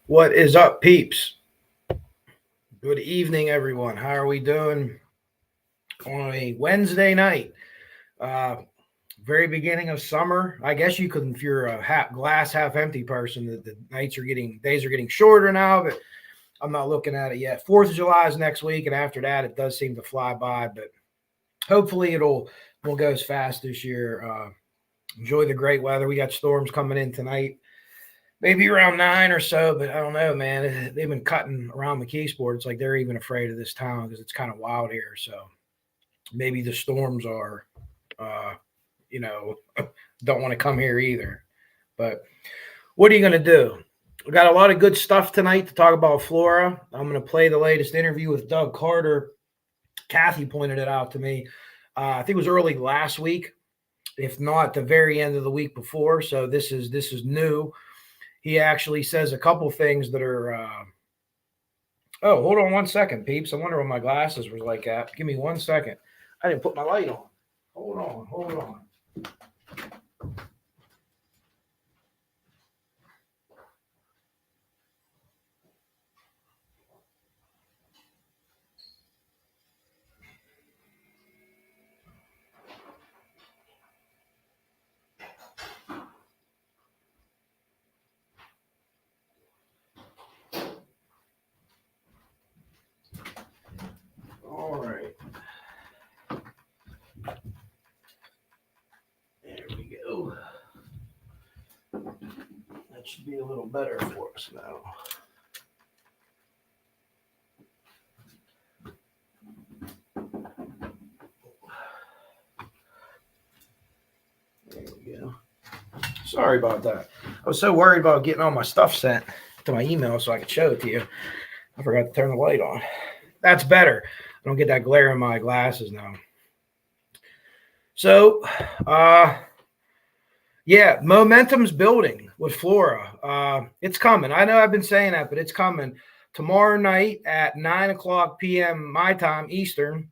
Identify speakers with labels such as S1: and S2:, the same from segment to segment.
S1: What is up, peeps? Good evening, everyone. How are we doing on a Wednesday night? Very beginning of summer. I guess you could, if you're a glass half empty person, the days are getting shorter now, but I'm not looking at it yet. 4th of July is next week, and after that, it does seem to fly by, but hopefully it won't go as fast this year. Enjoy the great weather. We got storms coming in tonight. Maybe around 9 or so, but I don't know, man. They've been cutting around the Keysport. It's like they're even afraid of this town because it's kind of wild here. So maybe the storms are, don't want to come here either. But what are you going to do? We got a lot of good stuff tonight to talk about Flora. I'm going to play the latest interview with Doug Carter. Kathy pointed it out to me. I think it was early last week, if not the very end of the week before. So this is new. He actually says a couple things that are oh, hold on 1 second, peeps. I wonder what my glasses was like at. Give me 1 second. I didn't put my light on. Hold on. All right. There we go. That should be a little better for us now. There we go. Sorry about that. I was so worried about getting all my stuff sent to my email so I could show it to you. I forgot to turn the light on. That's better. I don't get that glare in my glasses now. So, yeah, momentum's building with Flora. It's coming. I know I've been saying that, but it's coming. Tomorrow night at 9:00 p.m. my time, Eastern,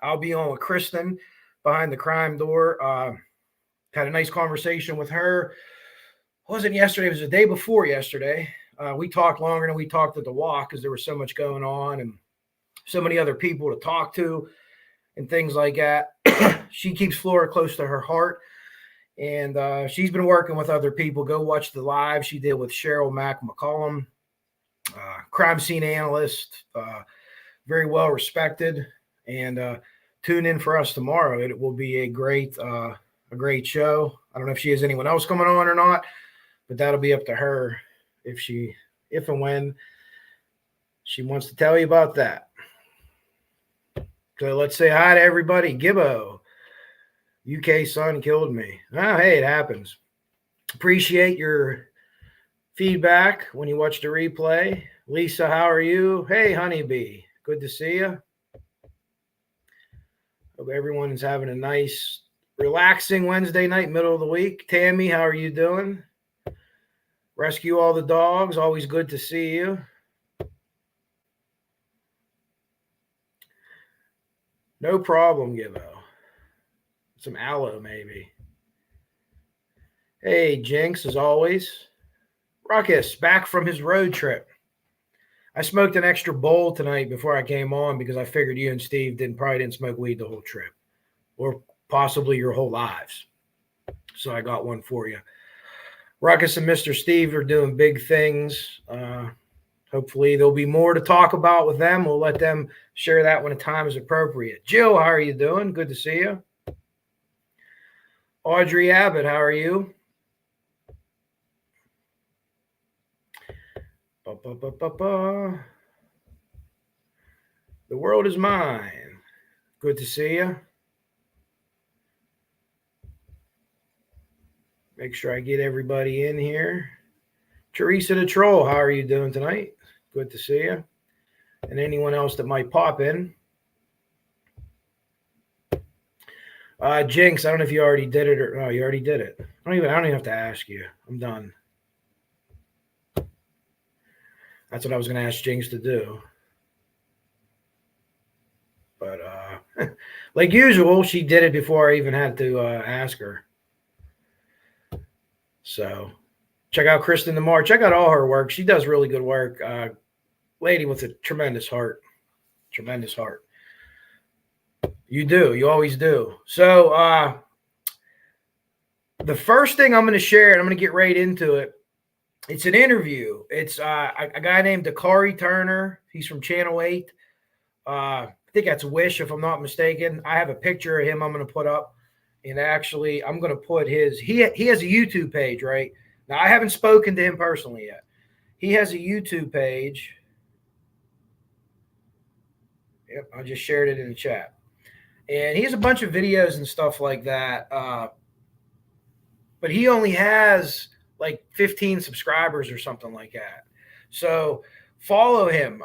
S1: I'll be on with Kristen behind the crime door. Had a nice conversation with her. It wasn't yesterday. It was the day before yesterday. We talked longer than we talked at the walk because there was so much going on and so many other people to talk to and things like that. She keeps Flora close to her heart. And she's been working with other people. Go watch the live she did with Cheryl Mack McCollum, crime scene analyst, very well respected. And tune in for us tomorrow. It will be a great show. I don't know if she has anyone else coming on or not, but that'll be up to her if and when she wants to tell you about that. So let's say hi to everybody. Gibbo. UK son killed me. Oh, hey, it happens. Appreciate your feedback when you watch the replay. Lisa, how are you? Hey, honeybee. Good to see you. Hope everyone is having a nice, relaxing Wednesday night, middle of the week. Tammy, how are you doing? Rescue all the dogs. Always good to see you. No problem, Gibbo. Some aloe, maybe. Hey, Jinx, as always. Ruckus, back from his road trip. I smoked an extra bowl tonight before I came on because I figured you and Steve probably didn't smoke weed the whole trip, or possibly your whole lives. So I got one for you. Ruckus and Mr. Steve are doing big things. Hopefully, there'll be more to talk about with them. We'll let them share that when the time is appropriate. Jill, how are you doing? Good to see you. Audrey Abbott, how are you? The world is mine. Good to see you. Make sure I get everybody in here. Teresa the Troll, how are you doing tonight? Good to see you. And anyone else that might pop in. Jinx, I don't know if you already did it or no, you already did it. I don't even have to ask you. I'm done. That's what I was going to ask Jinx to do. But like usual, she did it before I even had to ask her. So check out Kristen DeMar. Check out all her work. She does really good work. Lady with a tremendous heart. Tremendous heart. You do. You always do. So the first thing I'm going to share, and I'm going to get right into it, it's an interview. It's a guy named Darari Turner. He's from Channel 8. I think that's Wish, if I'm not mistaken. I have a picture of him I'm going to put up. And actually, I'm going to put his – he has a YouTube page, right? Now, I haven't spoken to him personally yet. He has a YouTube page. Yep, I just shared it in the chat. And he has a bunch of videos and stuff like that. But he only has like 15 subscribers or something like that. So follow him.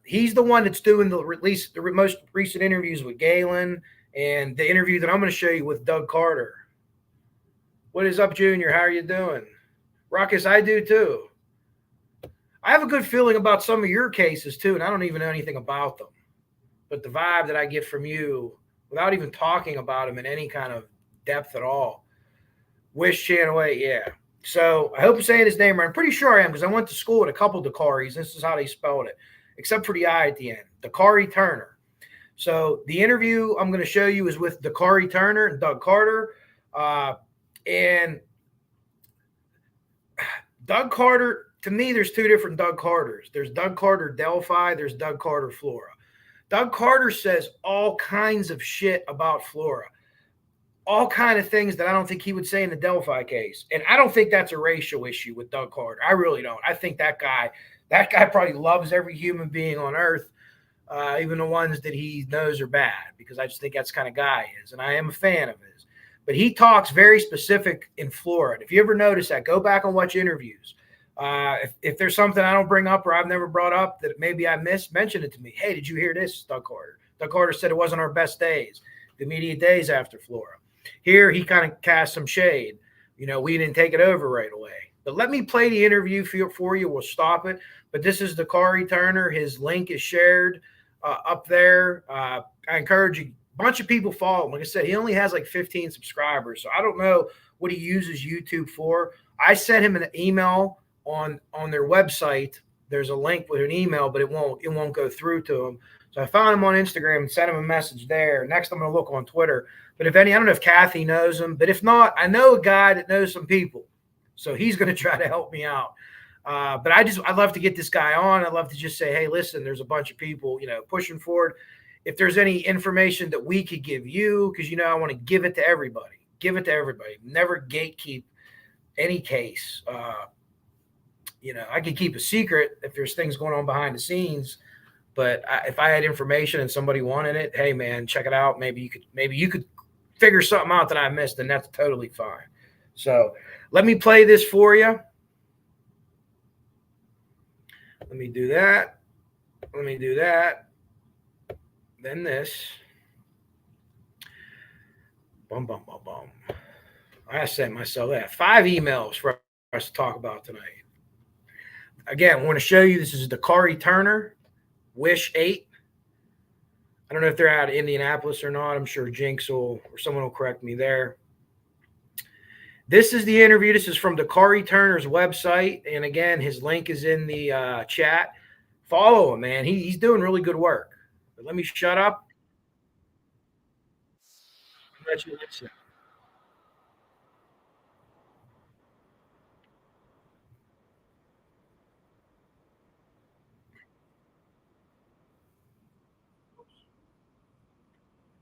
S1: He's the one that's doing the most recent interviews with Galen and the interview that I'm going to show you with Doug Carter. What is up, Junior? How are you doing? Ruckus, I do too. I have a good feeling about some of your cases too, and I don't even know anything about them. But the vibe that I get from you, without even talking about them in any kind of depth at all, Wish Channel 8, yeah. So I hope I'm saying his name right. I'm pretty sure I am because I went to school with a couple Dakaris. This is how they spelled it, except for the I at the end. Darari Turner. So the interview I'm going to show you is with Darari Turner and Doug Carter. And Doug Carter, to me, there's two different Doug Carters. There's Doug Carter Delphi. There's Doug Carter Flora. Doug Carter says all kinds of shit about Flora. All kind of things that I don't think he would say in the Delphi case. And I don't think that's a racial issue with Doug Carter. I really don't. I think that guy probably loves every human being on earth, even the ones that he knows are bad, because I just think that's the kind of guy he is. And I am a fan of his. But he talks very specific in Florida. If you ever notice that, go back and watch interviews. If there's something I don't bring up or I've never brought up that maybe I missed, mention it to me. Hey, did you hear this, Doug Carter? Doug Carter said it wasn't our best days, the immediate days after Flora. Here, he kind of cast some shade. You know, we didn't take it over right away. But let me play the interview for you. We'll stop it. But this is Darari Turner. His link is shared up there. I encourage you. A bunch of people follow him. Like I said, he only has like 15 subscribers. So I don't know what he uses YouTube for. I sent him an email on their website. There's a link with an email, but it won't go through to him. So I found him on Instagram and sent him a message there. Next, I'm going to look on Twitter. But I don't know if Kathy knows him. But if not, I know a guy that knows some people. So he's going to try to help me out. But I'd love to get this guy on. I'd love to just say, hey, listen, there's a bunch of people, pushing forward. If there's any information that we could give you, because, I want to give it to everybody. Give it to everybody. Never gatekeep any case. I could keep a secret if there's things going on behind the scenes. But if I had information and somebody wanted it, hey, man, check it out. Maybe you could figure something out that I missed, and that's totally fine. So let me play this for you. Let me do that. Let me do that. Then this. Bum, bum, bum, bum. I sent myself that. 5 emails for us to talk about tonight. Again, I want to show you this is Darari Turner, Wish 8. I don't know if they're out of Indianapolis or not. I'm sure Jinx or someone will correct me there. This is the interview. This is from Darari Turner's website. And again, his link is in the chat. Follow him, man. He's doing really good work. But let me shut up. I'll let you listen.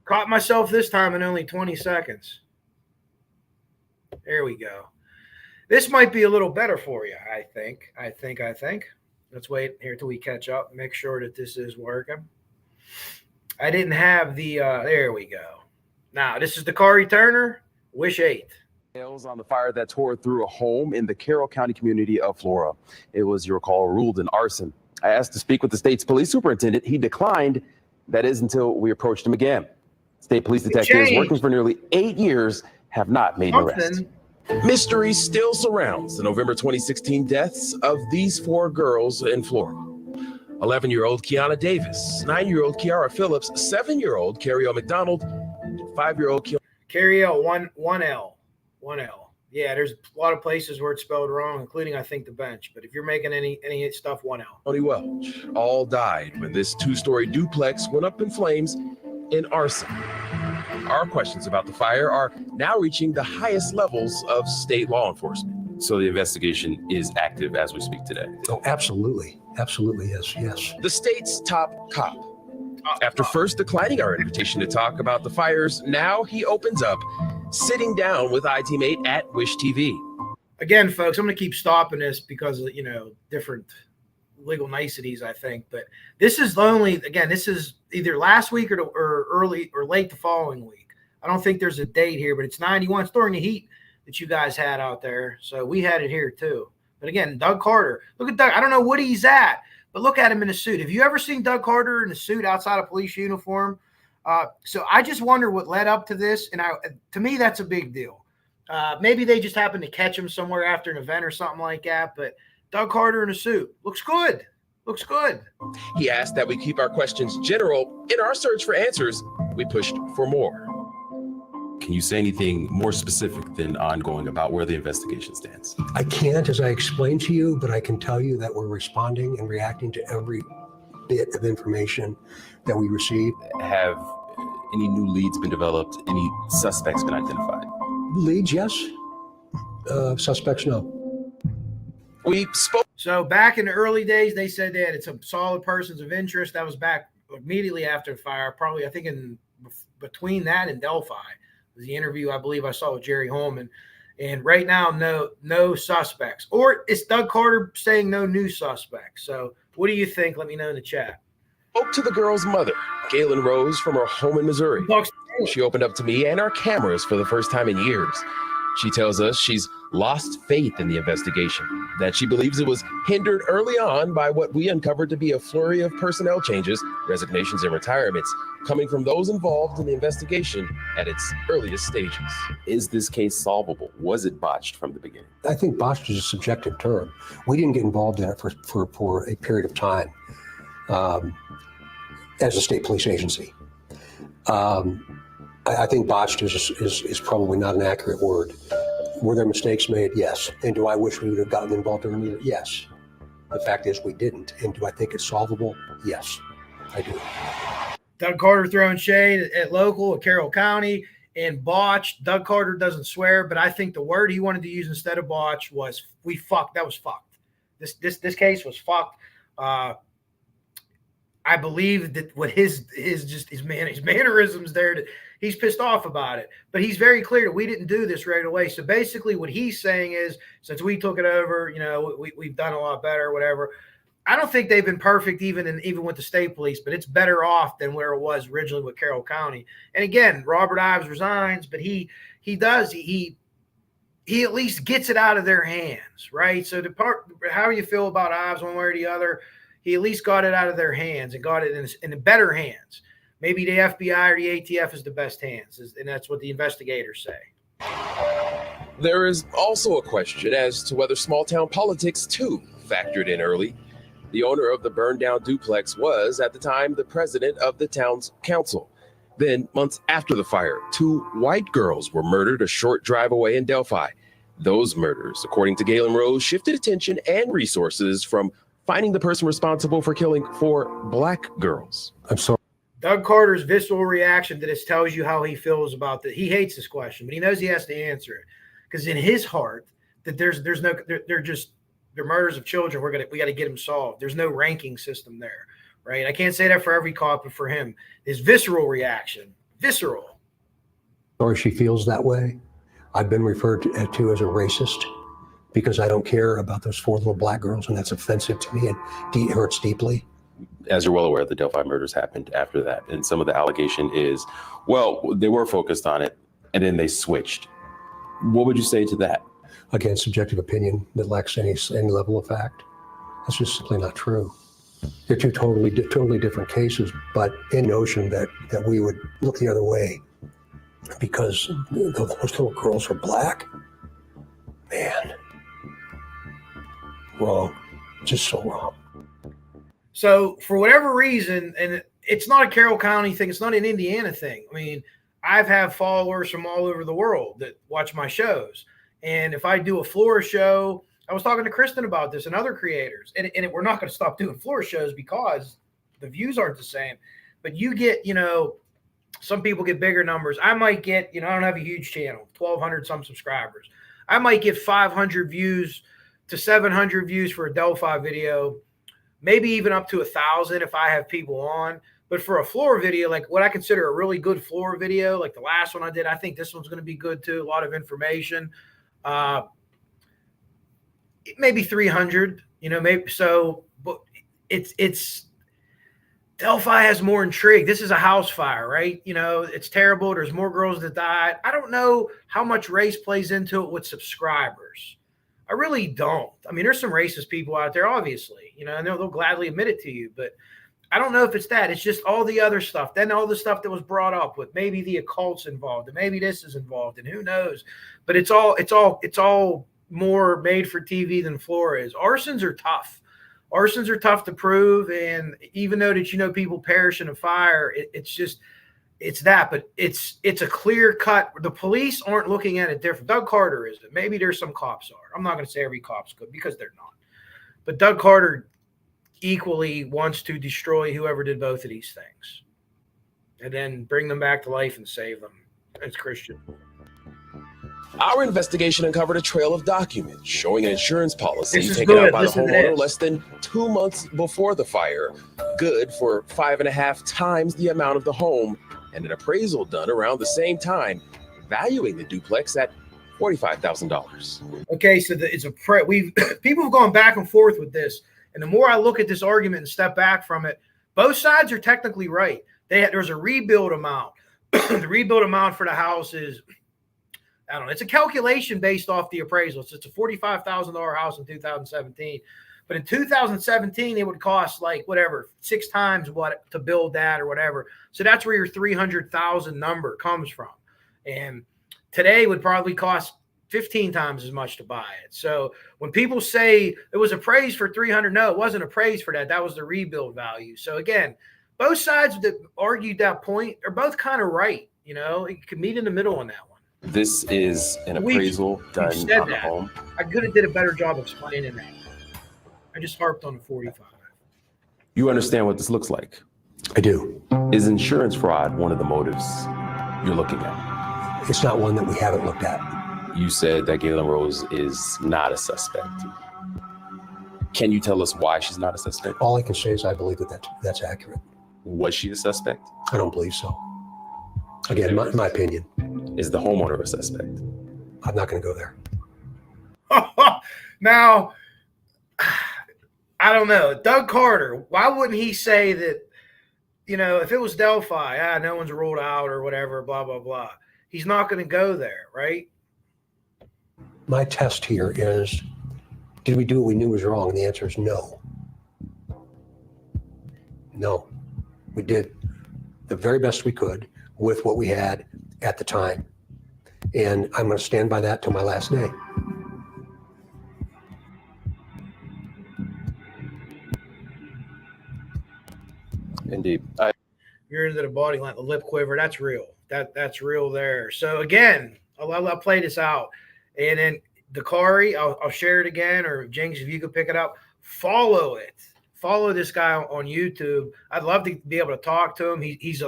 S1: Caught myself this time in only 20 seconds. There we go. This might be a little better for you, I think. Let's wait here till we catch up. Make sure that this is working. I didn't have the, there we go. Now, this is Dakari Turner, Wish 8.
S2: On the fire that tore through a home in the Carroll County community of Flora. It was, you recall, ruled an arson. I asked to speak with the state's police superintendent. He declined. That is until we approached him again. State police detectives working for nearly 8 years have not made an arrest. Mystery still surrounds the November 2016 deaths of these 4 girls in Flora. 11-year-old Kiana Davis, 9-year-old Kiara Phillips, 7-year-old Carrie McDonald, and 5-year-old
S1: Carrie L, one L. Yeah, there's a lot of places where it's spelled wrong, including, I think, the bench. But if you're making any stuff, 1 L.
S2: Tony Welch all died when this 2-story duplex went up in flames in Arson. Our questions about the fire are now reaching the highest levels of state law enforcement. So the investigation is active as we speak today.
S3: Oh, absolutely. Absolutely, yes.
S2: The state's top cop. After first declining our invitation to talk about the fires, now he opens up, sitting down with iTeammate at Wish TV.
S1: Again, folks, I'm going to keep stopping this because of, different legal niceties, I think. But this is this is either last week or early or late the following week. I don't think there's a date here, but it's 91. It's during the heat that you guys had out there. So we had it here too. But again, Doug Carter. Look at Doug. I don't know what he's at, but look at him in a suit. Have you ever seen Doug Carter in a suit outside a police uniform? So I just wonder what led up to this. And to me, that's a big deal. Maybe they just happened to catch him somewhere after an event or something like that. But Doug Carter in a suit looks good.
S2: He asked that we keep our questions general. In our search for answers, we pushed for more. Can you say anything more specific than ongoing about where the investigation stands?
S3: I can't, as I explained to you, but I can tell you that we're responding and reacting to every bit of information that we receive.
S2: Have any new leads been developed? Any suspects been identified?
S3: Leads, yes. Suspects, no.
S2: We spoke.
S1: So back in the early days, they said they had some solid persons of interest. That was back immediately after the fire. Probably, I think, in between that and Delphi was the interview I believe I saw with Jerry Holman. And right now, no suspects. Or it's Doug Carter saying no new suspects. So what do you think? Let me know in the chat.
S2: Spoke to the girl's mother, Galen Rose, from her home in Missouri. She opened up to me and our cameras for the first time in years. She tells us she's lost faith in the investigation, that she believes it was hindered early on by what we uncovered to be a flurry of personnel changes, resignations, and retirements coming from those involved in the investigation at its earliest stages. Is this case solvable? Was it botched from the beginning?
S3: I think botched is a subjective term. We didn't get involved in it for a period of time as a state police agency. I think botched is probably not an accurate word. Were there mistakes made? Yes. And do I wish we would have gotten involved earlier? Yes. The fact is we didn't. And do I think it's solvable? Yes, I do.
S1: Doug Carter throwing shade at local, at Carroll County, and botched. Doug Carter doesn't swear, but I think the word he wanted to use instead of botch was we fucked. That was fucked. This case was fucked. I believe that what his mannerisms there, he's pissed off about it, but he's very clear that we didn't do this right away. So basically what he's saying is, since we took it over, we've done a lot better, whatever. I don't think they've been perfect even with the state police, but it's better off than where it was originally with Carroll County. And again, Robert Ives resigns, but he at least gets it out of their hands, right? So how do you feel about Ives one way or the other? He at least got it out of their hands and got it in the better hands. Maybe the FBI or the ATF is the best hands, and that's what the investigators say.
S2: There is also a question as to whether small-town politics, too, factored in early. The owner of the burned-down duplex was, at the time, the president of the town's council. Then, months after the fire, 2 white girls were murdered a short drive away in Delphi. Those murders, according to Galen Rose, shifted attention and resources from finding the person responsible for killing 4 black girls.
S3: I'm sorry.
S1: Doug Carter's visceral reaction to this tells you how he feels about that. He hates this question, but he knows he has to answer it because in his heart that they're murders of children. We got to get them solved. There's no ranking system there, right? I can't say that for every cop, but for him, his visceral reaction visceral.
S3: Or she feels that way. I've been referred to as a racist because I don't care about those 4 little black girls, and that's offensive to me and hurts deeply.
S2: As you're well aware, the Delphi murders happened after that. And some of the allegation is, well, they were focused on it and then they switched. What would you say to that?
S3: Again, subjective opinion that lacks any level of fact. That's just simply not true. They're two totally different cases, but in notion that we would look the other way because those little girls are black, man, wrong, just so wrong.
S1: So for whatever reason, and it's not a Carroll County thing, it's not an Indiana thing. I mean, I've had followers from all over the world that watch my shows. And if I do a Flora show, I was talking to Kristen about this and other creators, and we're not going to stop doing Flora shows because the views aren't the same. But you get, some people get bigger numbers. I might get, I don't have a huge channel, 1,200 some subscribers. I might get 500 views to 700 views for a Delphi video, maybe even up to 1,000 if I have people on. But for a Flora video, like what I consider a really good Flora video, like the last one I did, I think this one's going to be good too. A lot of information. Maybe 300, maybe so, but it's Delphi has more intrigue. This is a house fire, right? It's terrible. There's more girls that died. I don't know how much race plays into it with subscribers. I really don't. I mean, there's some racist people out there, obviously, and they'll gladly admit it to you, but I don't know if it's that. It's just all the other stuff. Then all the stuff that was brought up with maybe the occult's involved and maybe this is involved and who knows, but it's all more made for TV than Flora is. Arsons are tough. Arsons are tough to prove. And even though that, people perish in a fire, it's that, but it's a clear cut. The police aren't looking at it different. Doug Carter isn't. Maybe there's some cops are. I'm not going to say every cop's good because they're not. But Doug Carter equally wants to destroy whoever did both of these things and then bring them back to life and save them. It's Christian.
S4: Our investigation uncovered a trail of documents showing an insurance policy
S1: This is
S4: taken
S1: good.
S4: out by the
S1: Listen to
S4: homeowner
S1: this.
S4: less than 2 months before the fire, good for 5.5 times the amount of the home, and an appraisal done around the same time, valuing the duplex at $45,000.
S1: Okay, so people have gone back and forth with this, and the more I look at this argument and step back from it, both sides are technically right. There's a rebuild amount. The rebuild amount for the house is, I don't know, it's a calculation based off the appraisal. So it's a $45,000 house in 2017. But in 2017, it would cost like whatever, 6 times what to build that or whatever. So that's where your 300,000 number comes from. And today would probably cost 15 times as much to buy it. So when people say it was appraised for 300, no, it wasn't appraised for that. That was the rebuild value. So again, both sides that argued that point are both kind of right. You could meet in the middle on that one.
S2: This is an appraisal done on the home.
S1: I could have did a better job explaining that. I just harped on the 45.
S2: You understand what this looks like?
S3: I do.
S2: Is insurance fraud one of the motives you're looking at?
S3: It's not one that we haven't looked at.
S2: You said that Galen Rose is not a suspect. Can you tell us why she's not a suspect?
S3: All I can say is I believe that's accurate.
S2: Was she a suspect?
S3: I don't believe so. Again, my opinion.
S2: Is the homeowner a suspect?
S3: I'm not going to go there.
S1: Now, I don't know. Doug Carter, why wouldn't he say that, if it was Delphi, no one's ruled out or whatever, blah, blah, blah. He's not going to go there, right?
S3: My test here is, did we do what we knew was wrong? And the answer is no. No. We did the very best we could with what we had at the time. And I'm going to stand by that till my last day.
S2: Indeed.
S1: You're into the body line, the lip quiver. That's real. That's real there. So again, I'll play this out. And then Dakari, I'll share it again, or Jinx, if you could pick it up, follow it. Follow this guy on YouTube. I'd love to be able to talk to him. He's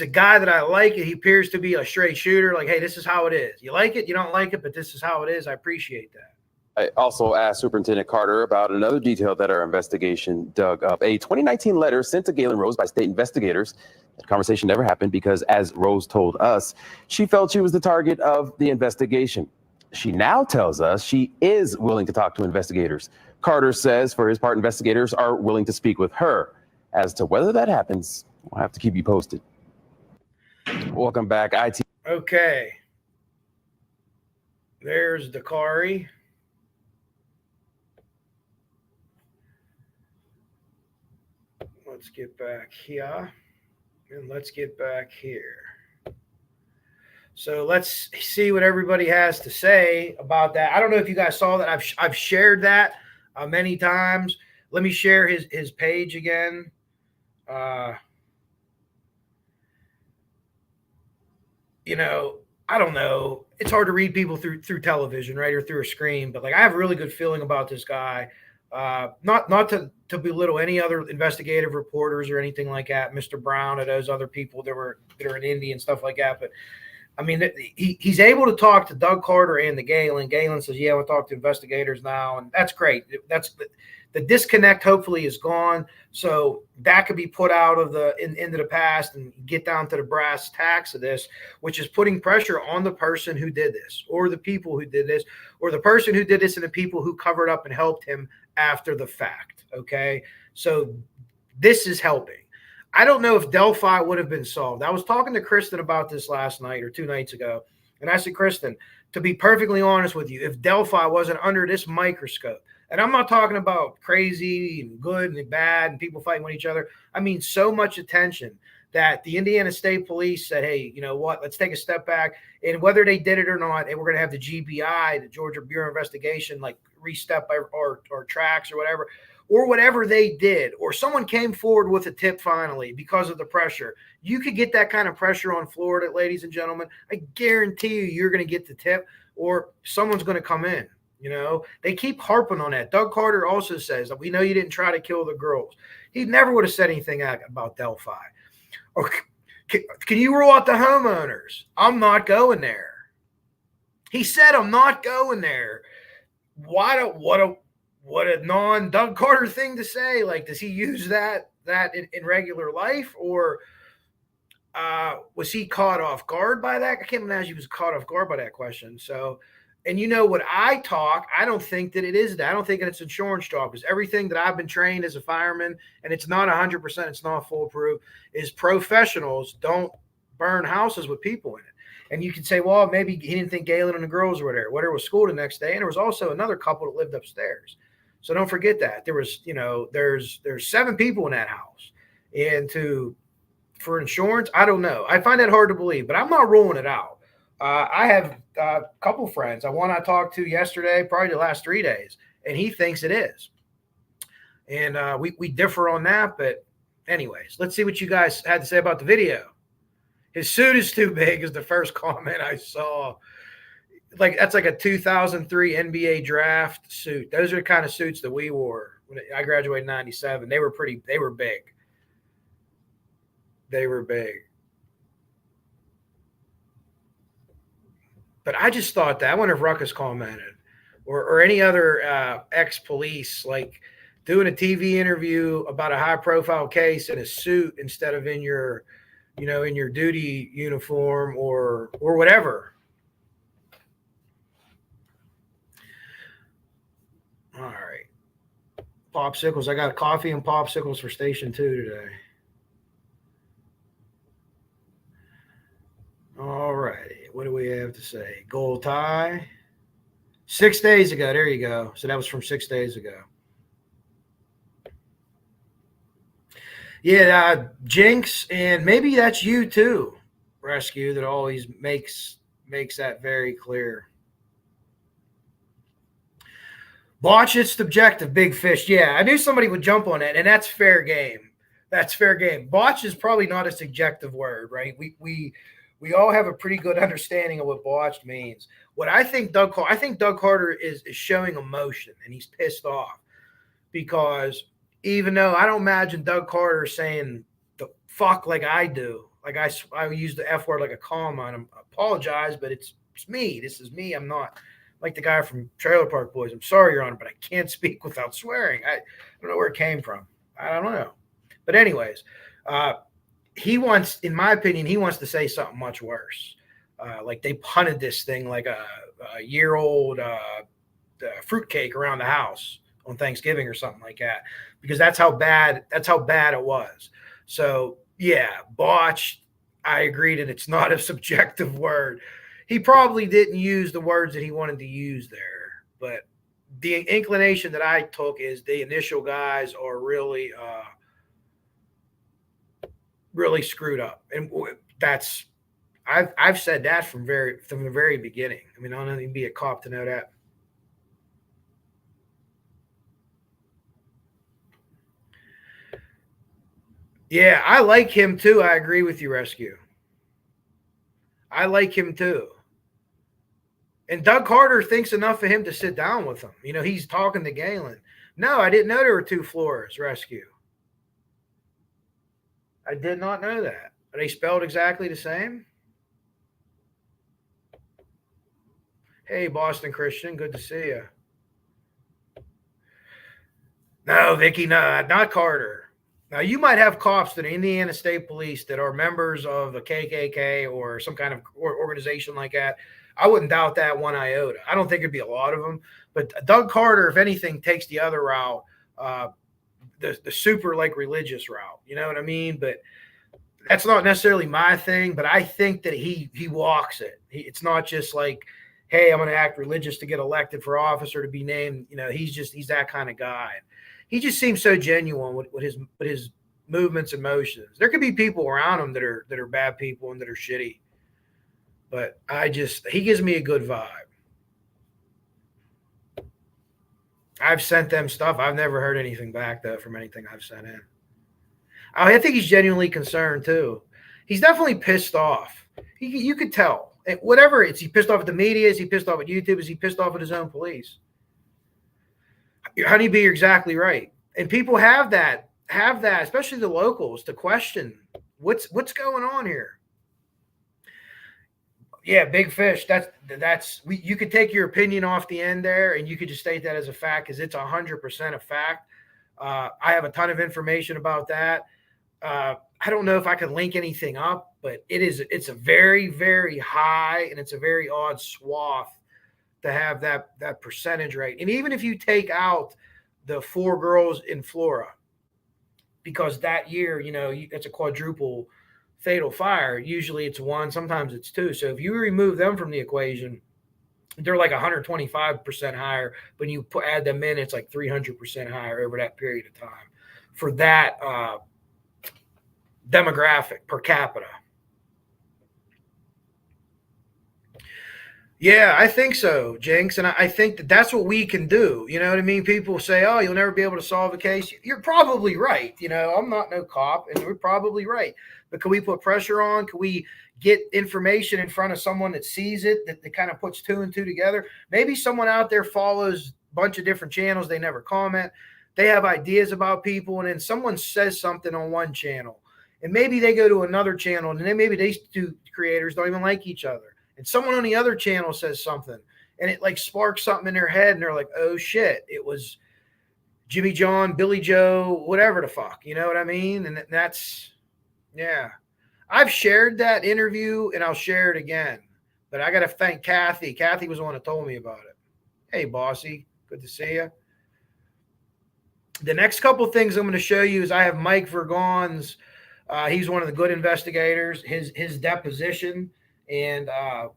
S1: a guy that I like. He appears to be a straight shooter. Like, hey, this is how it is. You like it, you don't like it, but this is how it is. I appreciate that.
S2: I also asked Superintendent Carter about another detail that our investigation dug up. A 2019 letter sent to Galen Rose by state investigators. That conversation never happened because, as Rose told us, she felt she was the target of the investigation. She now tells us she is willing to talk to investigators. Carter says, for his part, investigators are willing to speak with her. As to whether that happens, we'll have to keep you posted. Welcome back, IT.
S1: Okay. There's Darari. Let's get back here. And let's get back here. So let's see what everybody has to say about that. I don't know if you guys saw that. I've shared that many times. Let me share his page again. You know, I don't know. It's hard to read people through television, right, or through a screen. But like, I have a really good feeling about this guy. Not to belittle any other investigative reporters or anything like that, Mr. Brown or those other people that are in Indy and stuff like that. But I mean, he's able to talk to Doug Carter and the Galen. Galen says, "Yeah, we'll talk to investigators now," and that's great. That's the disconnect. Hopefully, is gone, so that could be put out of into the past and get down to the brass tacks of this, which is putting pressure on the person who did this, or the people who did this, or the person who did this, and the people who covered up and helped him after the fact. Okay, so this is helping. I don't know if Delphi would have been solved. I was talking to Kristen about this last night or 2 nights ago, and I said, Kristen, to be perfectly honest with you, if Delphi wasn't under this microscope, and I'm not talking about crazy and good and bad and people fighting with each other. I mean, so much attention that the Indiana State Police said, hey, you know what, let's take a step back. And whether they did it or not, and we're going to have the GBI, the Georgia Bureau of Investigation, like re-step or tracks or whatever they did, or someone came forward with a tip finally because of the pressure. You could get that kind of pressure on Florida, ladies and gentlemen. I guarantee you're going to get the tip, or someone's going to come in. You know, they keep harping on that. Doug Carter also says that we know you didn't try to kill the girls. He never would have said anything about Delphi. Or can you rule out the homeowners? I'm not going there. He said, I'm not going there. What a non-Doug Carter thing to say. Like, does he use that in regular life, or was he caught off guard by that? I can't imagine he was caught off guard by that question. So, and you know what I don't think that it is that. I don't think it's insurance talk, because everything that I've been trained as a fireman, and it's not 100%, it's not foolproof, is professionals don't burn houses with people in it. And you can say, well, maybe he didn't think Galen and the girls were there. Whatever was school the next day. And there was also another couple that lived upstairs. So don't forget that. There was, you know, there's 7 people in that house. And for insurance, I don't know. I find that hard to believe, but I'm not ruling it out. I have a couple friends. One I talked to yesterday, probably the last 3 days, and he thinks it is. And we differ on that. But anyways, let's see what you guys had to say about the video. His suit is too big is the first comment I saw. Like, that's like a 2003 NBA draft suit. Those are the kind of suits that we wore when I graduated in 97. They were big. They were big. But I just thought that. I wonder if Ruckus commented, or any other ex-police, like doing a TV interview about a high-profile case in a suit instead of in your, you know, in your duty uniform or whatever. All right. Popsicles. I got coffee and popsicles for Station 2 today. All righty. What do we have to say? Goal tie. 6 days ago. There you go. So that was from 6 days ago. Yeah, Jinx, and maybe that's you too, Rescue, that always makes that very clear. Botch, it's subjective, big fish. Yeah, I knew somebody would jump on that, and that's fair game. That's fair game. Botch is probably not a subjective word, right? We all have a pretty good understanding of what botched means. What I think Doug Carter is showing emotion, and he's pissed off because even though I don't imagine Doug Carter saying the fuck like I do, like I use the F word like a comma, and I apologize, but it's me. This is me. I'm not Like the guy from Trailer Park Boys. I'm sorry, Your Honor, but I can't speak without swearing. I don't know where it came from. I don't know. But anyways, he wants, in my opinion, he wants to say something much worse. Like they punted this thing like a year-old fruitcake around the house on Thanksgiving or something like that, because that's how bad it was. So yeah, botched. I agree that it's not a subjective word. He probably didn't use the words that he wanted to use there, but the inclination that I took is the initial guys are really really screwed up, and that's I've said that from the very beginning. I mean, I don't need to be a cop to know that. Yeah, I like him too. I agree with you, Rescue. I like him too. And Doug Carter thinks enough of him to sit down with him. You know, he's talking to Galen. No, I didn't know there were two Floras, Rescue. I did not know that. Are they spelled exactly the same? Hey, Boston Christian, good to see you. No, Vicky, no, not Carter. Now, you might have cops that are Indiana State Police that are members of the KKK or some kind of organization like that. I wouldn't doubt that one iota. I don't think it'd be a lot of them. But Doug Carter, if anything, takes the other route, the super like religious route. You know what I mean? But that's not necessarily my thing. But I think that he walks it. It's not just like, hey, I'm going to act religious to get elected for office or to be named. You know, he's that kind of guy. He just seems so genuine with his movements and motions. There could be people around him that are bad people and that are shitty, but he gives me a good vibe. I've sent them stuff. I've never heard anything back though from anything I've sent in. I think he's genuinely concerned too. He's definitely pissed off. You could tell. Whatever it's, he pissed off at the media. Is he pissed off at YouTube? Is he pissed off at his own police? Honeybee, you're exactly right. And people have that, especially the locals, to question what's going on here. Yeah, Big Fish. You could take your opinion off the end there, and you could just state that as a fact because it's 100% a fact. I have a ton of information about that. I don't know if I could link anything up, but it's a very, very high and it's a very odd swath to have that percentage rate. And even if you take out the 4 girls in Flora, because that year, you know, it's a quadruple fatal fire. Usually it's 1, sometimes it's 2. So if you remove them from the equation, they're like 125% higher. When you add them in, it's like 300% higher over that period of time for that demographic per capita. Yeah, I think so, Jinx. And I think that's what we can do. You know what I mean? People say, oh, you'll never be able to solve a case. You're probably right. You know, I'm not no cop, and we're probably right. But can we put pressure on? Can we get information in front of someone that sees it, that kind of puts 2 and 2 together? Maybe someone out there follows a bunch of different channels. They never comment. They have ideas about people, and then someone says something on one channel. And maybe they go to another channel, and then maybe these 2 creators don't even like each other. And someone on the other channel says something, and it like sparks something in their head, and they're like, oh shit, it was Jimmy John, Billy Joe, whatever the fuck. You know what I mean? And that's, yeah. I've shared that interview, and I'll share it again. But I got to thank Kathy. Kathy was the one that told me about it. Hey, bossy. Good to see you. The next couple of things I'm going to show you is I have Mike Vergon's. He's one of the good investigators. His deposition. And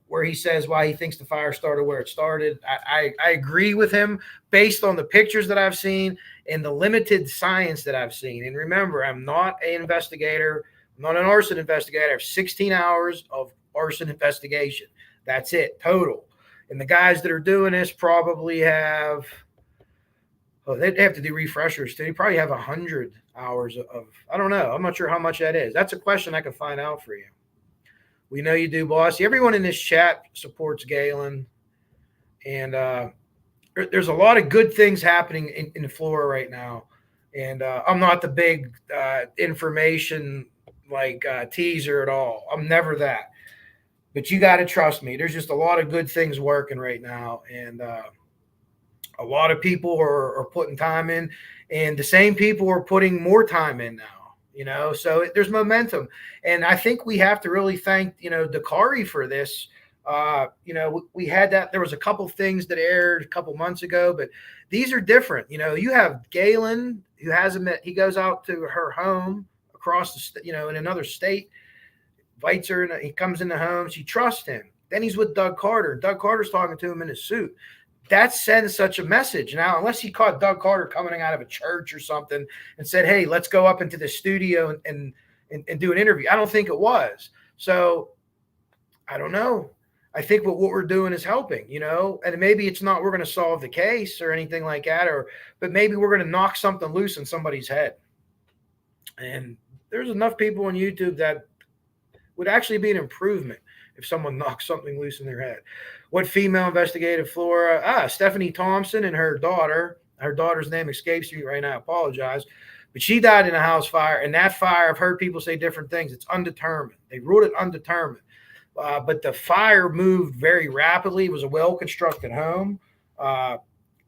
S1: where he says why he thinks the fire started where it started. I agree with him based on the pictures that I've seen and the limited science that I've seen. And remember, I'm not an investigator. I'm not an arson investigator. I have 16 hours of arson investigation. That's it, total. And the guys that are doing this probably have, they'd have to do refreshers too. They probably have 100 hours of, I don't know. I'm not sure how much that is. That's a question I can find out for you. We know you do, bossy. Everyone in this chat supports Galen. And there's a lot of good things happening in Flora right now. And I'm not the big information teaser at all. I'm never that. but you got to trust me. There's just a lot of good things working right now, and a lot of people are putting time in, and the same people are putting more time in now. So there's momentum, and I think we have to really thank Darari for this. We had that. There was a couple things that aired a couple months ago, but these are different. You have Galen, who hasn't met. He goes out to her home across the, in another state, invites her, and he comes in the home. She trusts him. Then he's with Doug Carter. Doug Carter's talking to him in his suit. That sends such a message. Now, unless he caught Doug Carter coming out of a church or something and said, hey, let's go up into the studio and do an interview. I don't think it was. So I don't know. I think what we're doing is helping, and maybe it's not, we're going to solve the case or anything like that, but maybe we're going to knock something loose in somebody's head. And there's enough people on YouTube that would actually be an improvement if someone knocks something loose in their head. What female investigative, Flora? Stephanie Thompson and her daughter. Her daughter's name escapes me right now. I apologize. But she died in a house fire. And that fire, I've heard people say different things. It's undetermined. They ruled it undetermined. But the fire moved very rapidly. It was a well-constructed home. At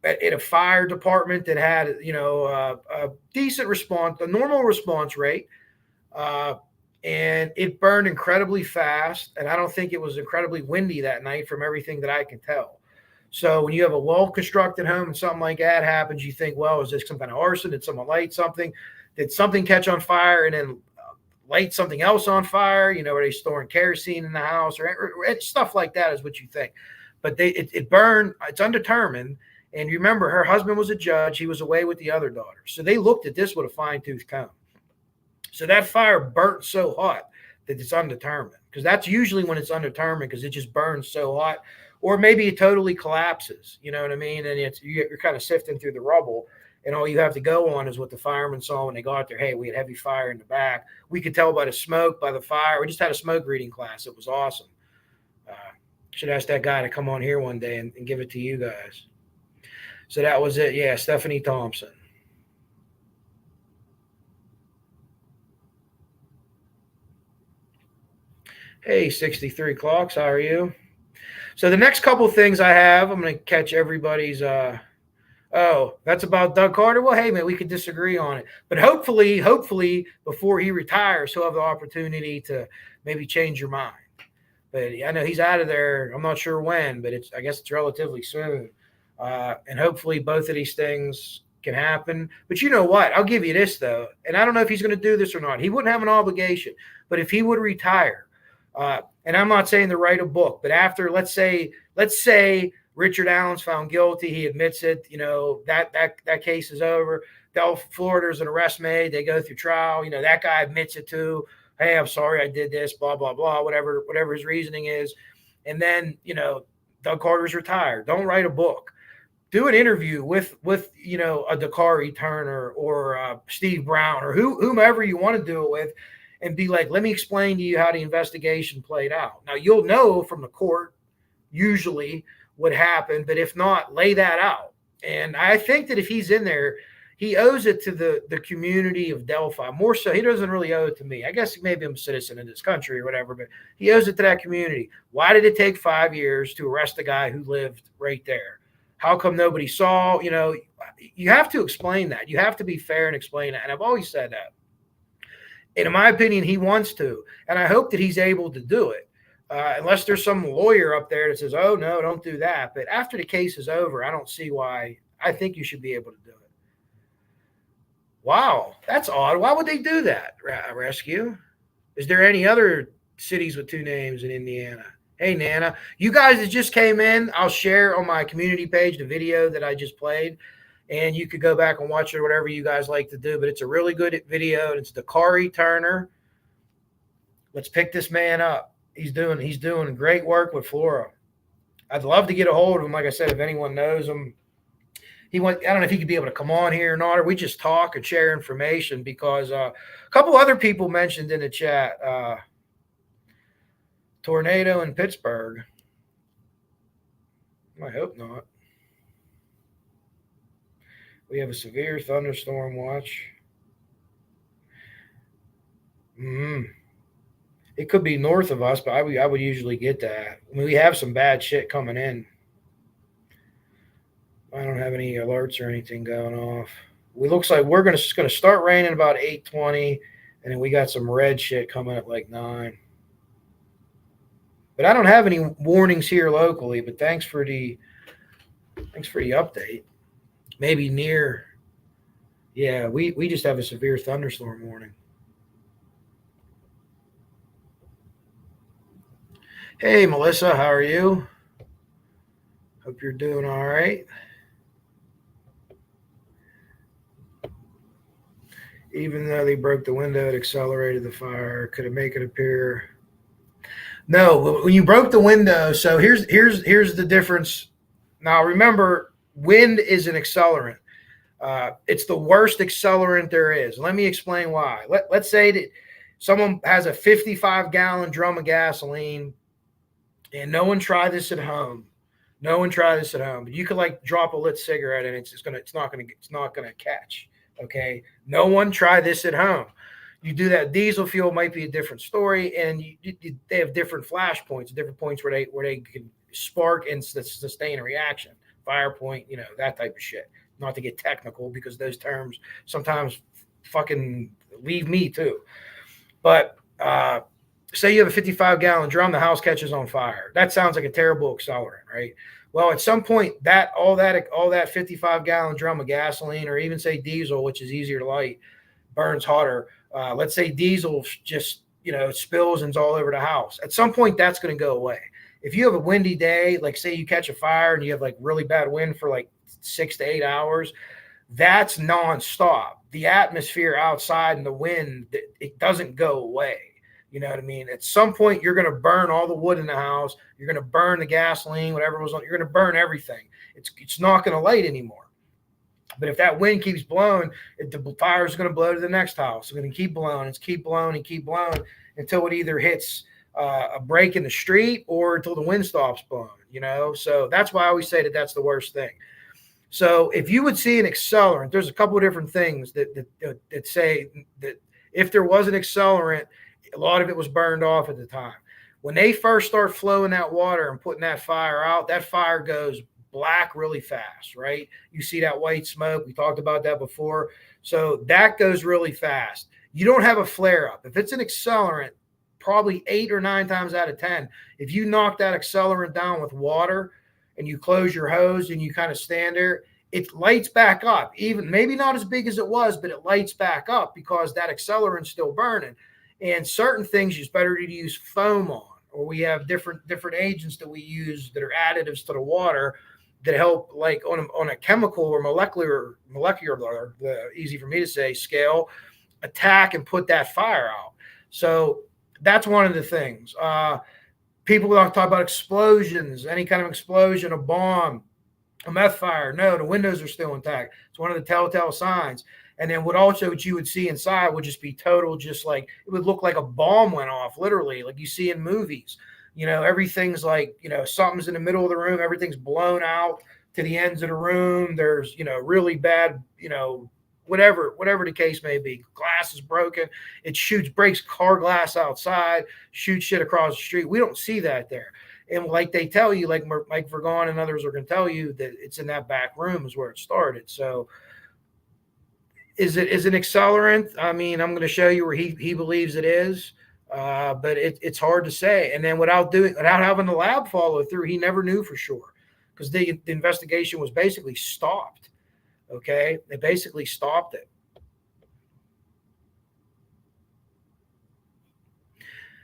S1: a fire department that had, a decent response, a normal response rate. And it burned incredibly fast. And I don't think it was incredibly windy that night from everything that I can tell. So when you have a well-constructed home and something like that happens, you think, well, is this some kind of arson? Did someone light something? Did something catch on fire and then light something else on fire? Are they storing kerosene in the house or stuff like that is what you think. But it burned. It's undetermined. And you remember, her husband was a judge. He was away with the other daughter. So they looked at this with a fine-tooth comb. So that fire burnt so hot that it's undetermined, because that's usually when it's undetermined, because it just burns so hot, or maybe it totally collapses. You know what I mean? And you're kind of sifting through the rubble, and all you have to go on is what the firemen saw when they got there. Hey, we had heavy fire in the back. We could tell by the smoke, by the fire. We just had a smoke reading class. It was awesome. Should ask that guy to come on here one day and give it to you guys. So that was it. Yeah, Stephanie Thompson. Hey, 63 Clocks, how are you? So the next couple of things I have, I'm going to catch everybody's, that's about Doug Carter. Well, hey, man, we could disagree on it. But hopefully, before he retires, he'll have the opportunity to maybe change your mind. But I know he's out of there. I'm not sure when, but I guess it's relatively soon. And hopefully both of these things can happen. But you know what? I'll give you this, though. And I don't know if he's going to do this or not. He wouldn't have an obligation. But if he would retire, and I'm not saying to write a book, but after, let's say Richard Allen's found guilty, he admits it, that case is over. Florida's an arrest made, they go through trial, that guy admits it too. Hey, I'm sorry I did this, blah, blah, blah, whatever his reasoning is. And then, Doug Carter's retired. Don't write a book. Do an interview with a Darari Turner or Steve Brown or whomever you want to do it with, and be like, let me explain to you how the investigation played out. Now, you'll know from the court usually what happened, but if not, lay that out. And I think that if he's in there, he owes it to the community of Delphi. More so, he doesn't really owe it to me. I guess maybe I'm a citizen in this country or whatever, but he owes it to that community. Why did it take 5 years to arrest a guy who lived right there? How come nobody saw? You have to explain that. You have to be fair and explain that. And I've always said that. And in my opinion, he wants to. And I hope that he's able to do it. Unless there's some lawyer up there that says, oh, no, don't do that. But after the case is over, I don't see why. I think you should be able to do it. Wow, that's odd. Why would they do that, Rescue? Is there any other cities with two names in Indiana? Hey, Nana, you guys that just came in, I'll share on my community page the video that I just played. And you could go back and watch it or whatever you guys like to do. But it's a really good video. And it's Darari Turner. Let's pick this man up. He's doing great work with Flora. I'd love to get a hold of him. Like I said, if anyone knows him, I don't know if he could be able to come on here or not, or we just talk and share information, because a couple other people mentioned in the chat, tornado in Pittsburgh. I hope not. We have a severe thunderstorm watch. It could be north of us, but I would usually get that. I mean, we have some bad shit coming in. I don't have any alerts or anything going off. It looks like we're gonna start raining about 8:20, and then we got some red shit coming at like 9. But I don't have any warnings here locally. But thanks for the update. Maybe near. Yeah, we just have a severe thunderstorm warning. Hey, Melissa, how are you? Hope you're doing all right. Even though they broke the window, it accelerated the fire. Could it make it appear? No, when you broke the window, so here's the difference. Now remember, wind is an accelerant. It's the worst accelerant there is. Let me explain why. Let's say that someone has a 55-gallon drum of gasoline, and no one tried this at home. No one tried this at home. But you could like drop a lit cigarette, and it's not gonna catch. Okay, no one try this at home. You do that diesel fuel, might be a different story, and they have different flash points, different points where they can spark and sustain a reaction. Fire point, that type of shit. Not to get technical, because those terms sometimes fucking leave me too. But say you have a 55-gallon drum, the house catches on fire. That sounds like a terrible accelerant, right? Well, at some point, all that 55-gallon drum of gasoline, or even say diesel, which is easier to light, burns hotter. Let's say diesel just spills and is all over the house. At some point, that's going to go away. If you have a windy day, like say you catch a fire and you have like really bad wind for like 6 to 8 hours, that's nonstop. The atmosphere outside and the wind, it doesn't go away. You know what I mean? At some point, you're going to burn all the wood in the house. You're going to burn the gasoline, whatever was on. You're going to burn everything. It's not going to light anymore. But if that wind keeps blowing, the fire is going to blow to the next house. It's going to keep blowing. It's keep blowing and keep blowing until it either hits a break in the street or until the wind stops blowing. So that's why I always say that's the worst thing. So if you would see an accelerant, there's a couple of different things that say that if there was an accelerant, a lot of it was burned off at the time. When they first start flowing that water and putting that fire out, that fire goes black really fast, right? You see that white smoke. We talked about that before. So that goes really fast. You don't have a flare up. If it's an accelerant, probably 8 or 9 times out of 10, if you knock that accelerant down with water and you close your hose and you kind of stand there, it lights back up. Even maybe not as big as it was, but it lights back up because that accelerant's still burning. And certain things it's better to use foam on, or we have different agents that we use that are additives to the water that help, like on a chemical or molecular, easy for me to say, scale, attack and put that fire out. So that's one of the things. People don't talk about explosions, any kind of explosion, a bomb, a meth fire. No, the windows are still intact. It's one of the telltale signs. And then what you would see inside would just be total, just like it would look like a bomb went off, literally, like you see in movies. Everything's like, something's in the middle of the room. Everything's blown out to the ends of the room. There's, really bad, whatever the case may be. Glass is broken. It breaks car glass outside, shoots shit across the street. We don't see that there. And like they tell you, like Mike Vergon and others are going to tell you, that it's in that back room is where it started. So is it an accelerant? I mean, I'm going to show you where he believes it is, but it's hard to say. And then without having the lab follow through, he never knew for sure, because the investigation was basically stopped. Okay, they basically stopped it.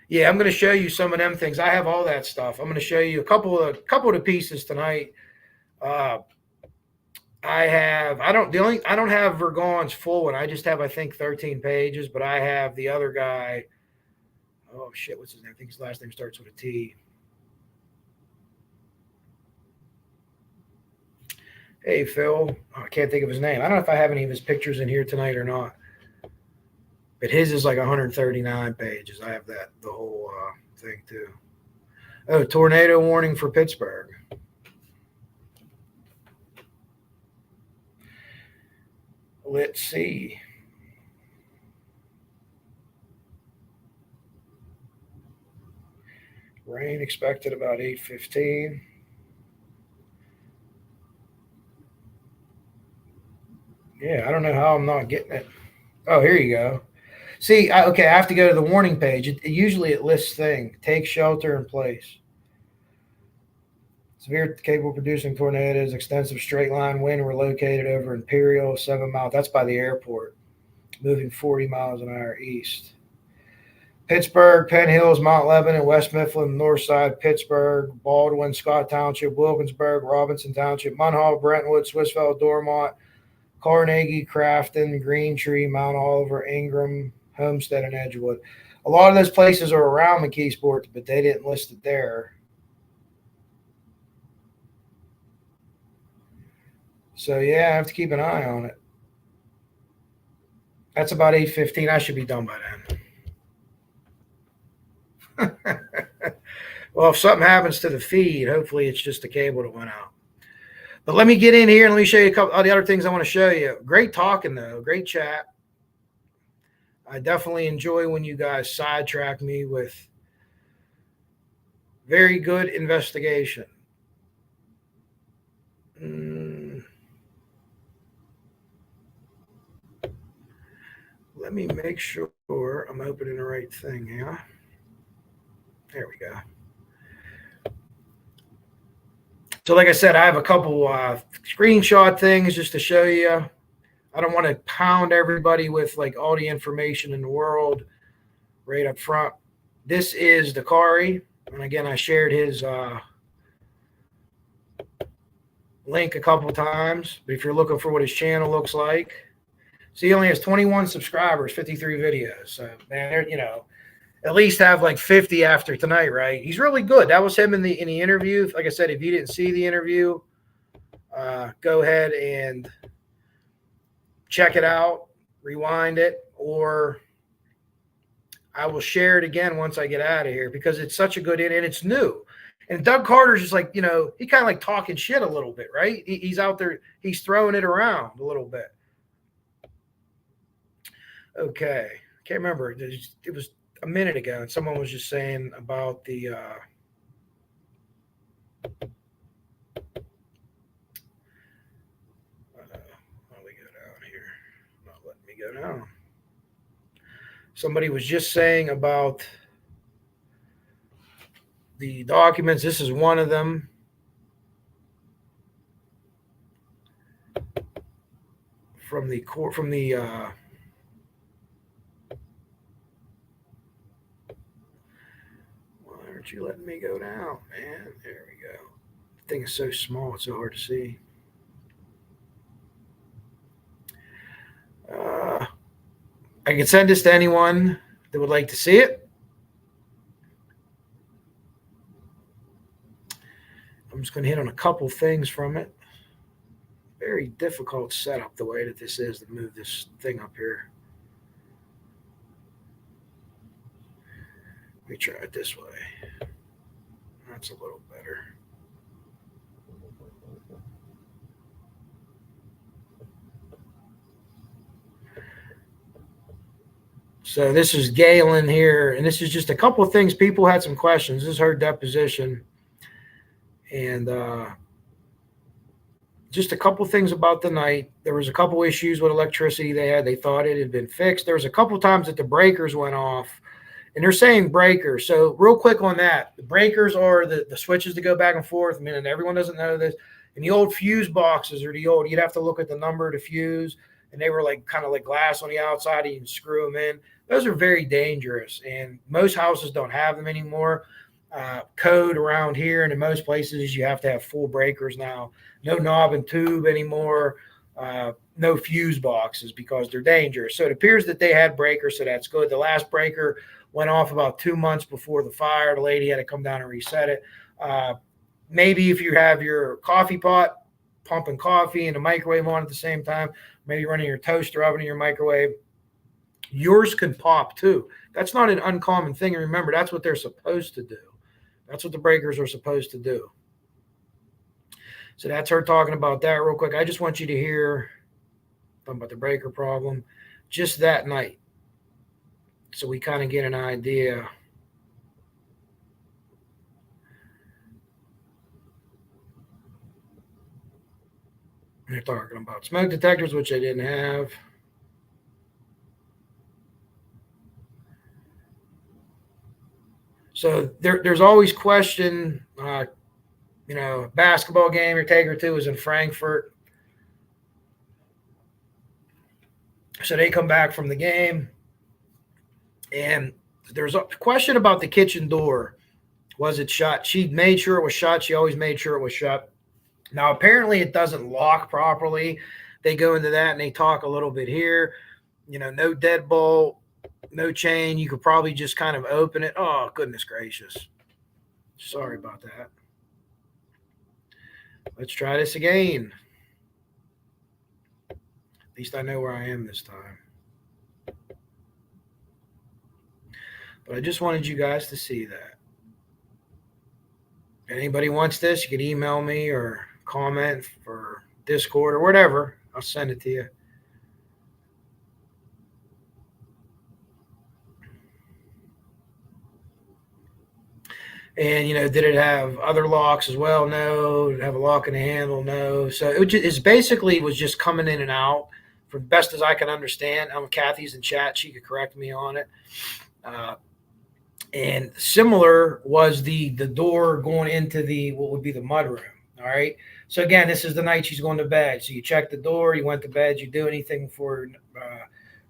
S1: Yeah, I'm going to show you some of them things. I have all that stuff. I'm going to show you a couple of the pieces tonight. I don't have Vergon's full one. I just have, I think, 13 pages, but I have the other guy. Oh shit, what's his name? I think his last name starts with a T. Hey, Phil. Oh, I can't think of his name. I don't know if I have any of his pictures in here tonight or not. But his is like 139 pages. I have the whole thing too. Oh, tornado warning for Pittsburgh. Let's see. Rain expected about 8:15. Yeah, I don't know how I'm not getting it. Oh, here you go. See, okay, I have to go to the warning page. Usually it lists thing. Take shelter in place. Severe capable producing tornadoes, extensive straight line wind were located over Imperial, 7 miles. That's by the airport. Moving 40 miles an hour east. Pittsburgh, Penn Hills, Mount Lebanon, West Mifflin, North Side, Pittsburgh, Baldwin, Scott Township, Wilkinsburg, Robinson Township, Munhall, Brentwood, Swissvale, Dormont, Carnegie, Crafton, Green Tree, Mount Oliver, Ingram, Homestead, and Edgewood. A lot of those places are around McKeesport, but they didn't list it there. So, yeah, I have to keep an eye on it. That's about 8:15. I should be done by then. Well, if something happens to the feed, hopefully it's just the cable that went out. But let me get in here and let me show you a couple of the other things I want to show you. Great talking, though. Great chat. I definitely enjoy when you guys sidetrack me with very good investigation. Let me make sure I'm opening the right thing here. There we go. So like I said, I have a couple screenshot things just to show you. I don't want to pound everybody with like all the information in the world right up front. This is Darari. And again, I shared his link a couple times. But if you're looking for what his channel looks like, so he only has 21 subscribers, 53 videos. So, man, you know, at least have like 50 after tonight, right? He's really good. That was him in the interview. Like I said, if you didn't see the interview, go ahead and check it out, rewind it, or I will share it again once I get out of here because it's such a good and it's new. And Doug Carter's just like, you know, he kind of like talking shit a little bit, right? He's out there, he's throwing it around a little bit. Okay. I can't remember. It was a minute ago, and someone was just saying about the let me go down here. Not letting me go down. Somebody was just saying about the documents. This is one of them. From the court, from the aren't you letting me go down, man? There we go. The thing is so small, it's so hard to see. I can send this to anyone that would like to see it. I'm just going to hit on a couple things from it. Very difficult setup the way that this is to move this thing up here. Let me try it this way. That's a little better. So this is Galen here, and this is just a couple of things. People had some questions. This is her deposition. And just a couple of things about the night. There was a couple issues with electricity they had. They thought it had been fixed. There was a couple of times that the breakers went off. And they're saying breakers. So real quick on that, the breakers are the switches that go back and forth. I mean, and everyone doesn't know this. And the old fuse boxes are the old, you'd have to look at the number of the fuse. And they were like kind of like glass on the outside. You can screw them in. Those are very dangerous. And most houses don't have them anymore. Code around here and in most places, you have to have full breakers now. No knob and tube anymore. No fuse boxes because they're dangerous. So it appears that they had breakers, so that's good. The last breaker went off about 2 months before the fire. The lady had to come down and reset it. Maybe if you have your coffee pot pumping coffee and a microwave on at the same time, maybe running your toaster oven in your microwave, yours can pop too. That's not an uncommon thing. And remember, that's what they're supposed to do. That's what the breakers are supposed to do. So that's her talking about that real quick. I just want you to hear about the breaker problem just that night, so we kind of get an idea They're talking about smoke detectors, which they didn't have. So there's always question, basketball game your take her to was in Frankfurt. So they come back from the game, and there's a question about the kitchen door. Was it shut? She made sure it was shut. She always made sure it was shut. Now, apparently it doesn't lock properly. They go into that and they talk a little bit here. No deadbolt, no chain. You could probably just kind of open it. Oh, goodness gracious. Sorry about that. Let's try this again. At least I know where I am this time. But I just wanted you guys to see that. If anybody wants this, you can email me or comment for Discord or whatever. I'll send it to you. And, did it have other locks as well? No. Did it have a lock and a handle? No. So it basically was just coming in and out for best as I can understand. Kathy's in chat. She could correct me on it. And similar was the door going into what would be the mudroom. All right. So again, this is the night she's going to bed. So you check the door, you went to bed, you do anything for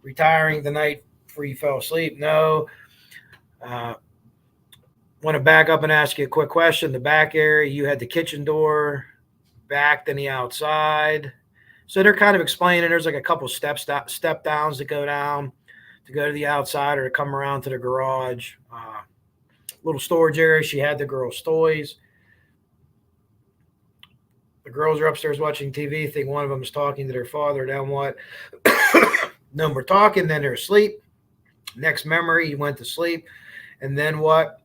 S1: retiring the night before you fell asleep? No. Want to back up and ask you a quick question. The back area, you had the kitchen door back, then the outside. So they're kind of explaining there's like a couple step downs that go down to go to the outside or to come around to the garage. Little storage area. She had the girls' toys. The girls are upstairs watching TV. I think one of them is talking to their father. Then what? No more talking. Then they're asleep. Next memory, he went to sleep. And then what?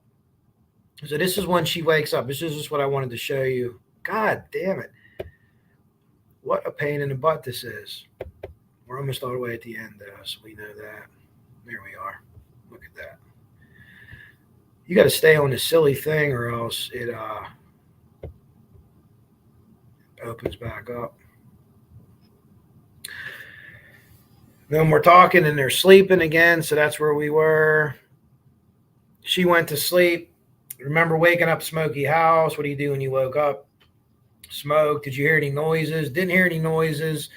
S1: So this is when she wakes up. This is just what I wanted to show you. God damn it. What a pain in the butt this is. We're almost all the way at the end, though, so we know that. There we are. Look at that. You got to stay on this silly thing or else it opens back up. Then we're talking and they're sleeping again, so that's where we were. She went to sleep. Remember waking up smoky house. What do you do when you woke up? Smoke. Did you hear any noises? Didn't hear any noises.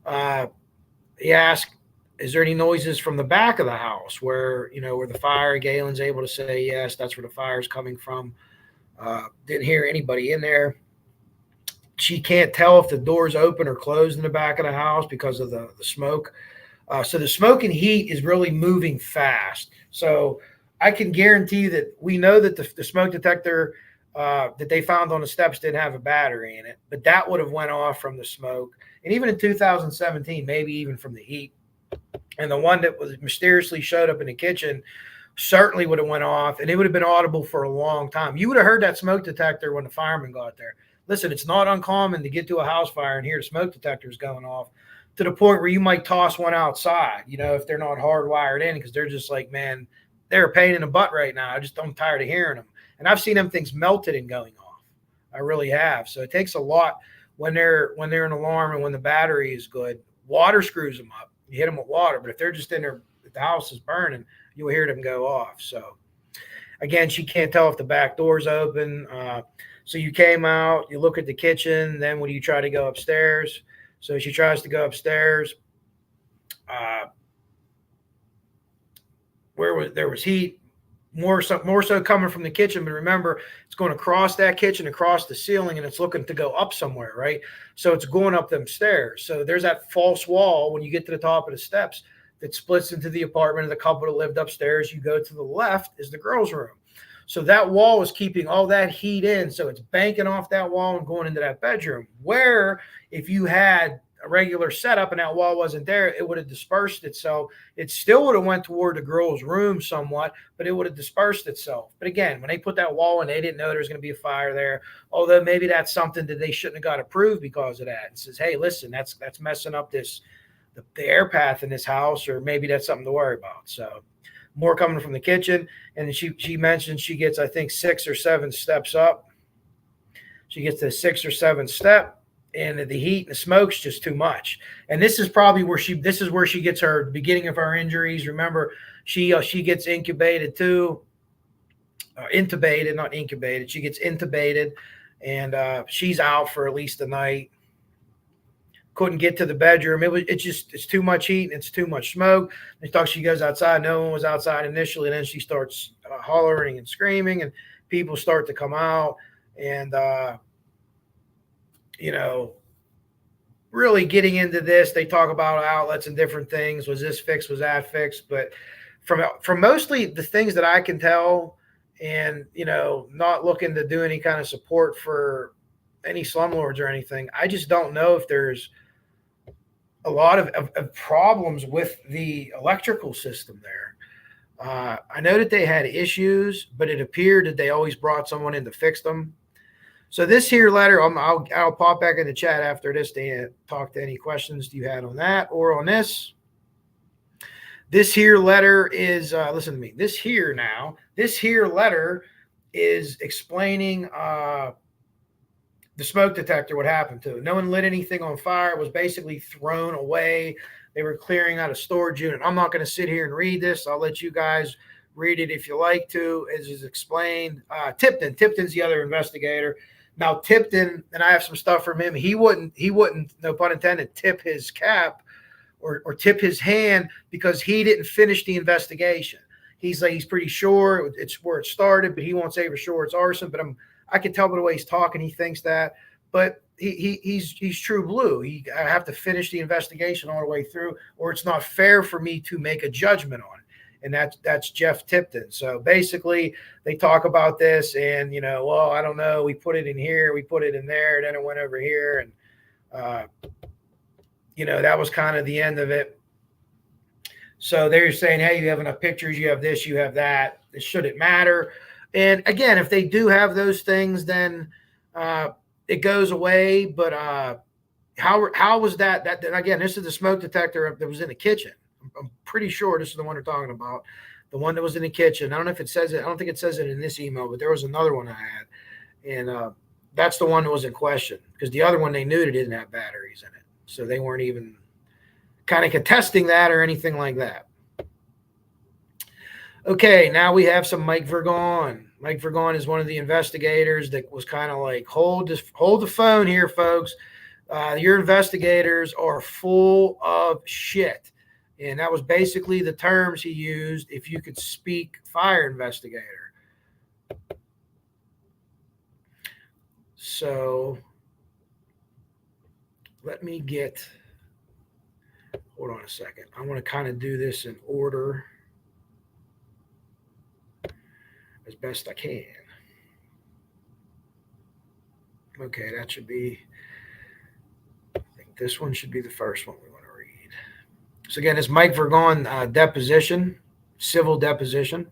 S1: He asked, is there any noises from the back of the house where the fire? Galen's able to say, yes, that's where the fire's coming from. Didn't hear anybody in there. She can't tell if the door's open or closed in the back of the house because of the smoke. So the smoke and heat is really moving fast. So I can guarantee you that we know that the smoke detector that they found on the steps didn't have a battery in it, but that would have went off from the smoke. And even in 2017, maybe even from the heat. And the one that was mysteriously showed up in the kitchen certainly would have went off, and it would have been audible for a long time. You would have heard that smoke detector when the fireman got there. Listen, it's not uncommon to get to a house fire and hear the smoke detectors going off to the point where you might toss one outside, if they're not hardwired in, because they're just like, man, they're a pain in the butt right now. I'm tired of hearing them. And I've seen them things melted and going off. I really have. So it takes a lot when they're an alarm and when the battery is good. Water screws them up. You hit them with water. But if they're just in there, if the house is burning, you'll hear them go off. So, again, she can't tell if the back door's open. So you came out, you look at the kitchen. Then when you try to go upstairs? So she tries to go upstairs. There was heat, more so coming from the kitchen. But remember, it's going across that kitchen, across the ceiling, and it's looking to go up somewhere, right? So it's going up them stairs. So there's that false wall when you get to the top of the steps that splits into the apartment of the couple that lived upstairs. You go to the left is the girls' room. So that wall is keeping all that heat in. So it's banking off that wall and going into that bedroom. Where if you had a regular setup and that wall wasn't there, it would have dispersed itself. It still would have went toward the girls' room somewhat, but it would have dispersed itself. But again, when they put that wall in, they didn't know there was going to be a fire there. Although maybe that's something that they shouldn't have got approved because of that. It says, hey, listen, that's messing up the air path in this house, or maybe that's something to worry about. So more coming from the kitchen. And she mentioned she gets, I think, 6 or 7 steps up. She gets to the 6th or 7th step. and the heat and the smoke's just too much. And this is probably where she gets her beginning of her injuries. Remember, she gets incubated too, intubated, not incubated. She gets intubated, and she's out for at least a night. Couldn't get to the bedroom. It's too much heat and it's too much smoke. They thought she goes outside. No one was outside initially, and then she starts hollering and screaming, and people start to come out, and really getting into this. They talk about outlets and different things. Was this fixed? Was that fixed? But from mostly the things that I can tell, and not looking to do any kind of support for any slumlords or anything, I just don't know if there's a lot of problems with the electrical system there. I know that they had issues, but it appeared that they always brought someone in to fix them. So this here letter, I'll pop back in the chat after this to talk to any questions you had on that or on this. This here letter is, listen to me, this here letter is explaining the smoke detector, what happened to it. No one lit anything on fire. It was basically thrown away. They were clearing out a storage unit. I'm not going to sit here and read this. I'll let you guys read it if you like to, as is explained. Tipton's the other investigator. Now, Tipton, and I have some stuff from him, he wouldn't, no pun intended, tip his cap or tip his hand because he didn't finish the investigation. He's pretty sure it's where it started, but he won't say for sure it's arson. But I can tell by the way he's talking, he thinks that. But he's true blue. I have to finish the investigation all the way through, or it's not fair for me to make a judgment on it. And that's Jeff Tipton. So basically, they talk about this, and well, I don't know. We put it in here, we put it in there, then it went over here, and that was kind of the end of it. So they're saying, hey, you have enough pictures, you have this, you have that. Should it matter? And again, if they do have those things, then it goes away. But how was that? That again, this is the smoke detector that was in the kitchen. I'm pretty sure this is the one they're talking about, the one that was in the kitchen. I don't know if it says it. I don't think it says it in this email, but there was another one I had, and that's the one that was in question because the other one they knew they didn't have batteries in it, so they weren't even kind of contesting that or anything like that. Okay, now we have some Mike Vergon. Mike Vergon is one of the investigators that was kind of like, hold the phone here, folks. Your investigators are full of shit. And that was basically the terms he used if you could speak fire investigator. So let me hold on a second. I want to kind of do this in order as best I can. Okay, that should be, I think this one should be the first one we want to read. So again, it's Mike Vergon deposition, civil deposition.